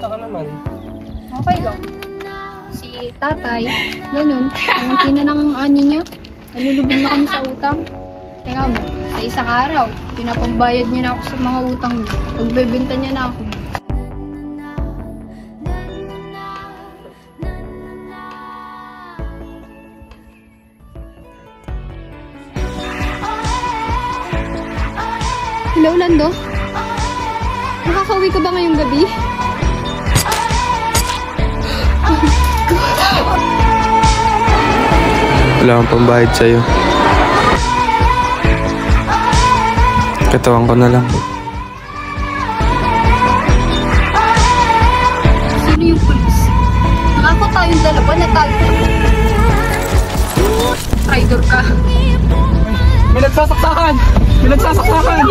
Kamusta ka naman? Okay lang. Si tatay, ganun, nangunti na ng ani niya. Nalulubog na kami sa utang. Kaya mo, sa isang araw, pinapambayad niya na ako sa mga utang niya. Pagbebenta niya na ako. Hello, Lando? Nakakauwi ka ba ngayong gabi? Wala akong pambayad sa'yo. Katawan ko na lang. Sino yung pulis? Ako tayong dalawa na tayo. Traitor ka. May nagsasaksakan! May nagsasaksakan!